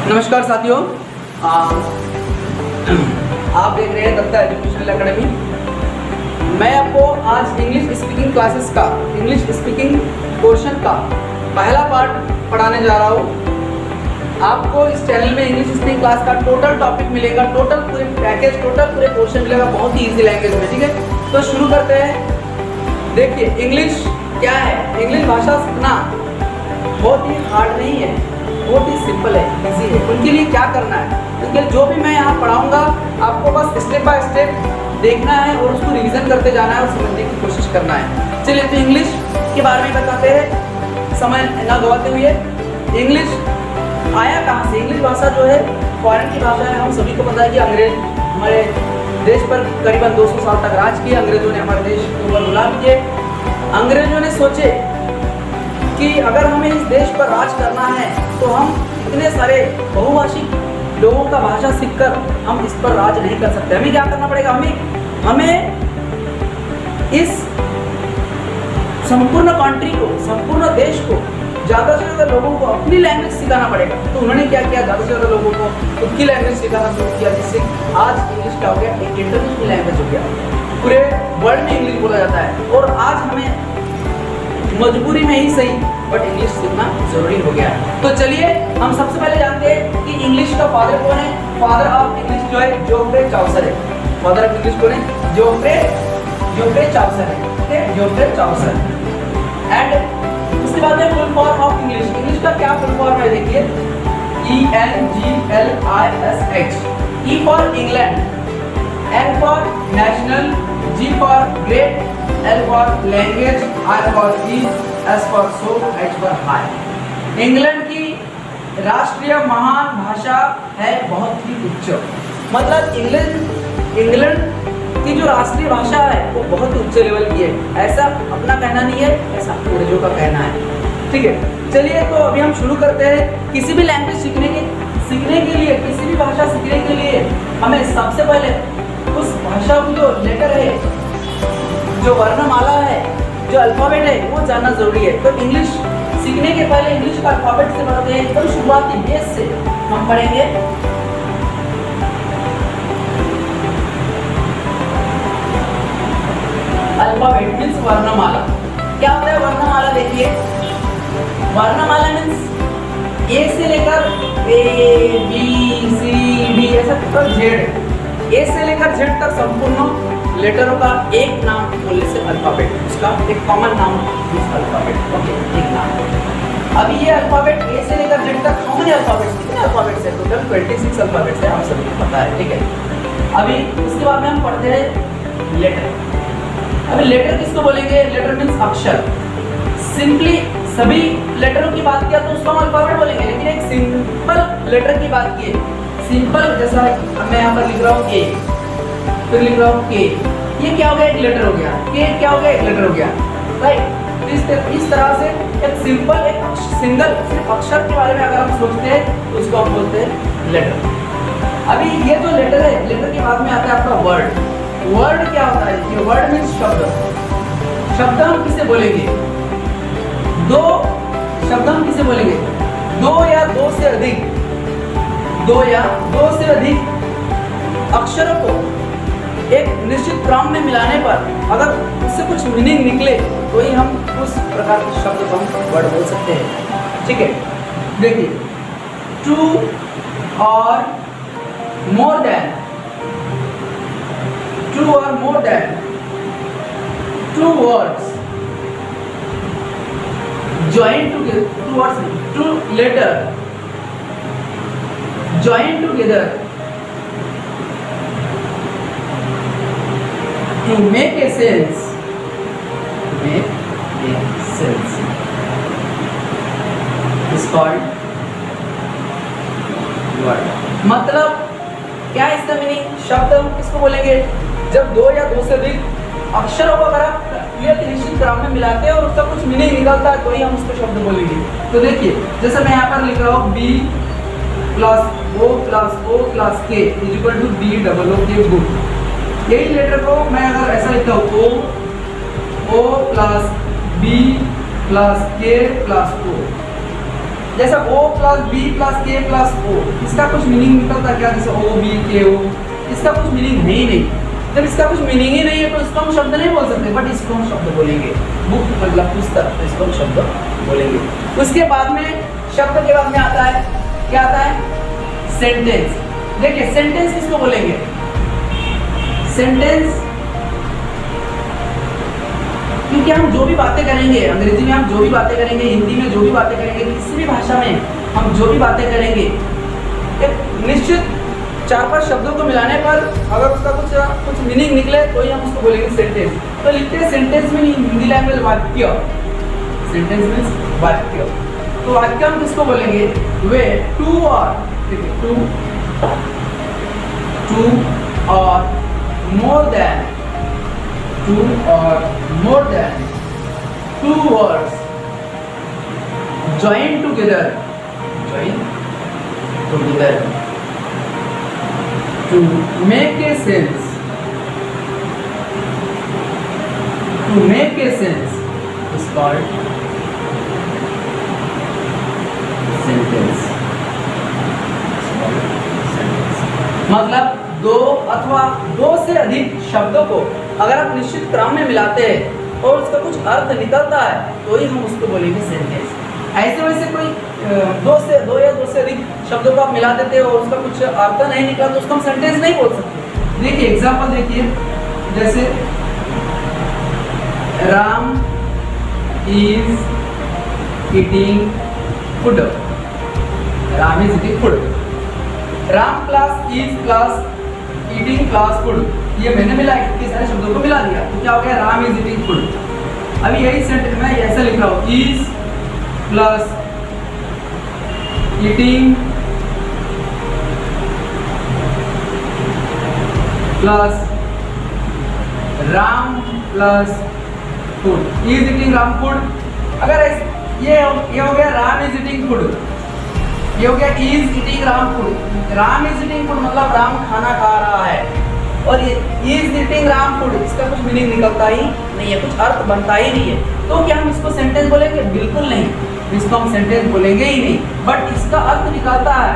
नमस्कार साथियों, आप देख रहे हैं दत्ता एजुकेशनल एकेडमी। मैं आपको आज इंग्लिश स्पीकिंग क्लासेस का इंग्लिश स्पीकिंग पोर्शन का पहला पार्ट पढ़ाने जा रहा हूँ। आपको इस चैनल में इंग्लिश स्पीकिंग क्लास का टोटल टॉपिक मिलेगा, टोटल पूरे पैकेज, टोटल पूरे पोर्शन मिलेगा बहुत ही ईजी लैंग्वेज में। ठीक है, तो शुरू करते हैं। देखिए, इंग्लिश क्या है? इंग्लिश भाषा सीखना बहुत ही हार्ड नहीं है, बहुत ही सिंपल है, इजी है। उनके लिए क्या करना है? क्योंकि जो भी मैं यहाँ पढ़ाऊँगा आपको बस स्टेप बाय स्टेप देखना है और उसको रिवीजन करते जाना है और समझने की कोशिश करना है। चलिए, तो इंग्लिश के बारे में बताते हैं समय न गवाते हुए। इंग्लिश आया कहाँ से? इंग्लिश भाषा जो है फॉरेन की भाषा है। हम सभी को पता है कि अंग्रेज हमारे देश पर करीबन 200 साल तक राज किया। अंग्रेजों ने हमारे देश के ऊपर गुलाम किए। अंग्रेजों ने सोचे कि अगर हमें इस देश पर राज करना है तो हम इतने सारे बहुभाषिक लोगों का भाषा सीखकर हम इस पर राज नहीं कर सकते। हमें क्या करना पड़ेगा? हमें इस संपूर्ण कंट्री को, संपूर्ण देश को, ज़्यादा से ज़्यादा लोगों को अपनी लैंग्वेज सिखाना पड़ेगा। तो उन्होंने क्या किया? ज़्यादा से ज़्यादा लोगों को खुद की लैंग्वेज सिखाना शुरू किया, जिससे आज इंग्लिश क्या हो गया? एक इंटरनेशनल लैंग्वेज हो गया। पूरे वर्ल्ड में इंग्लिश बोला जाता है और आज हमें मजबूरी में ही सही बट इंग्लिश सीखना जरूरी हो गया है। तो चलिए, हम सबसे पहले जानते हैं कि इंग्लिश का फादर कौन है। फादर ऑफ इंग्लिश जो है जोफ्रे चाउसर है। फादर ऑफ इंग्लिश कौन है? जोफ्रे चाउसर है। ठीक है, जोफ्रे चाउसर। एंड उसके बाद में full form of English. English का क्या फुल फॉर्म है? देखिए, ENGLISH। E for England, N for national, G for great, L for language, I for is, S for so, H for high. England की राष्ट्रीय महान भाषा है बहुत ही उच्च। मतलब इंग्लैंड की जो राष्ट्रीय भाषा है वो बहुत उच्च लेवल की है। ऐसा अपना कहना नहीं है, ऐसा अंग्रेजों का कहना है। ठीक है, चलिए, तो अभी हम शुरू करते हैं। किसी भी लैंग्वेज सीखने के लिए, किसी भी भाषा सीखने के लिए हमें सबसे पहले उस भाषा की जो लेटर है, जो वर्णमाला है, जो अल्फाबेट है, वो जानना जरूरी है। तो इंग्लिश सीखने के पहले इंग्लिश का अल्फाबेट से पढ़ते हैं। एकदम शुरुआती बेस से हम पढ़ेंगे। अल्फाबेट मीन्स वर्णमाला। क्या होता है वर्णमाला? देखिए, वर्णमाला मीन्स ए से लेकर A B C D ऐसा तक Z, ए से लेकर Z तक संपूर्ण लेटरों का एक नाम बोलने से अल्फाबेट, उसका एक कॉमन नाम इस अल्फाबेट। ओके, एक नाम। अभी ये अल्फाबेट ए से लेकर Z तक हाउ मेनी अल्फाबेट्स? कितने अल्फाबेट्स है? टोटल 26 अल्फाबेट्स है, हम सभी को पता है। ठीक है, अभी उसके बाद में हम पढ़ते हैं लेटर। अभी लेटर किसको बोलेंगे? लेटर मीन्स अक्षर। सिंपली सभी लेटरों की बात किया तो उसको हम अल्फाबेट बोलेंगे, लेकिन एक सिंपल लेटर की बात की, सिंपल जैसा मैं यहाँ पर लिख रहा हूँ ए, फिर लिख रहा हूँ के, ये क्या हो गया? एक लेटर हो गया। के क्या हो गया? एक लेटर हो गया। राइट, इस तरह से एक सिंपल, एक सिंगल सिर्फ अक्षर के बारे में अगर हम सोचते हैं तो उसको हम बोलते हैं लेटर। अभी ये जो लेटर है, लेटर के बाद में आता है आपका वर्ड। वर्ड क्या होता है? ये वर्ड मीन्स शब्द। शब्द हम किसे बोलेंगे? दो शब्द हम किसे बोलेंगे? दो या दो से अधिक, दो या दो से अधिक अक्षरों को एक निश्चित क्रम में मिलाने पर अगर उससे कुछ मीनिंग निकले तो ही हम उस प्रकार के शब्द को हम वर्ड बोल सकते हैं। ठीक है, देखिए, टू और मोर देन, टू और more than, two words join together, two words, two letter join together to make a sense, is called word। मतलब क्या है इसका मीनिंग? शब्द हम किसको बोलेंगे? जब दो या दो से अधिक अक्षरों को अगर आप निश्चित क्रम में मिलाते हैं और उसका कुछ मीनिंग निकलता है तो ही हम उसको शब्द बोलेंगे। तो देखिए, जैसे मैं यहाँ पर लिख रहा हूँ B plus O plus O plus K is equal to BOOK, book. यही लेटर को मैं अगर ऐसा लिखता हूँ O plus B plus K plus O, जैसे O plus B plus K plus O, इसका कुछ मीनिंग निकलता क्या? जैसे O B K O, इसका कुछ मीनिंग है ही नहीं। जब इसका कुछ मीनिंग ही नहीं है तो इसको हम शब्द नहीं बोल सकते, बट इसको हम शब्द बोलेंगे। बुक मतलब पुस्तक, तो इसको हम शब्द बोलेंगे। उसके बाद में शब्द के बाद में आता है, क्या आता है? सेंटेंस। देखिए सेंटेंस किसको बोलेंगे? सेंटेंस क्योंकि हम जो भी बातें करेंगे, अंग्रेजी में हम जो भी बातें करेंगे, हिंदी में जो भी बातें करेंगे, किसी भी भाषा में हम जो भी बातें करेंगे, एक निश्चित 4-5 शब्दों को मिलाने पर अगर उसका कुछ मीनिंग निकले तो ही हम उसको बोलेंगे सेंटेंस। तो लिखते हैं सेंटेंस में हिंदी लैंग्वेज वाक्य। सेंटेंस मीन्स वाक्य। तो वाक्य हम किसको बोलेंगे? वे टू और more then two words join together to make a sense is called sentence। मतलब दो अथवा दो से अधिक शब्दों को अगर आप निश्चित क्रम में मिलाते हैं और उसका कुछ अर्थ निकलता है तो ही हम उसको बोलेंगे सेंटेंस। ऐसे वैसे कोई दो या दो से अधिक शब्दों को आप मिला देते हो और उसका कुछ अर्थ नहीं निकला तो उसको हम सेंटेंस नहीं बोल सकते। देखिए एग्जांपल देखिए, जैसे Ram is eating food. Ram is eating food. Ram plus is plus eating plus food, ये मैंने मिला इतने सारे शब्दों को मिला दिया तो क्या हो गया? Ram is eating food. अभी यही सेंटेंस मैं ऐसा लिख रहा हूँ, is plus eating plus Ram plus food. Is eating Ram food. अगर ये हो गया राम इज ईटिंग फूड, ये हो गया is eating Ram food. Ram is eating food मतलब राम खाना खा रहा है, और ये इज ईटिंग राम फूड, इसका कुछ मीनिंग निकलता ही नहीं है, कुछ अर्थ बनता ही नहीं है। तो क्या हम इसको सेंटेंस बोलेंगे? बिल्कुल नहीं, इसको हम सेंटेंस बोलेंगे ही नहीं। बट इसका अर्थ निकलता है,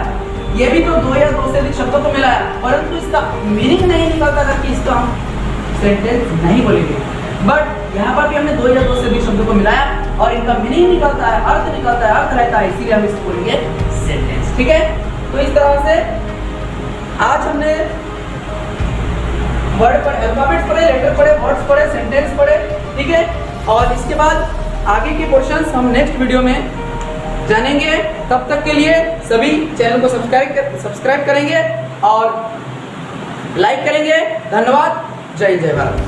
ये भी तो दो या दो से अधिक शब्दों को मिला है, परंतु इसका मीनिंग नहीं निकलता करके इसका हम सेंटेंस नहीं बोलेंगे। बट यहाँ पर भी हमने दो या दो से अधिक शब्दों को मिलाया और इनका मीनिंग निकलता है, अर्थ निकलता है, अर्थ रहता है, इसीलिए हम इसको बोलेंगे सेंटेंस। ठीक है, तो इस तरह से आज हमने वर्ड पढ़े, अल्फाबेट्स पढ़े, लेटर पढ़े, वर्ड्स पढ़े, सेंटेंस पढ़े। ठीक है, और इसके बाद आगे के क्वेश्चंस हम नेक्स्ट वीडियो में जानेंगे। तब तक के लिए सभी चैनल को सब्सक्राइब करेंगे और लाइक करेंगे। धन्यवाद। जय जय भारत।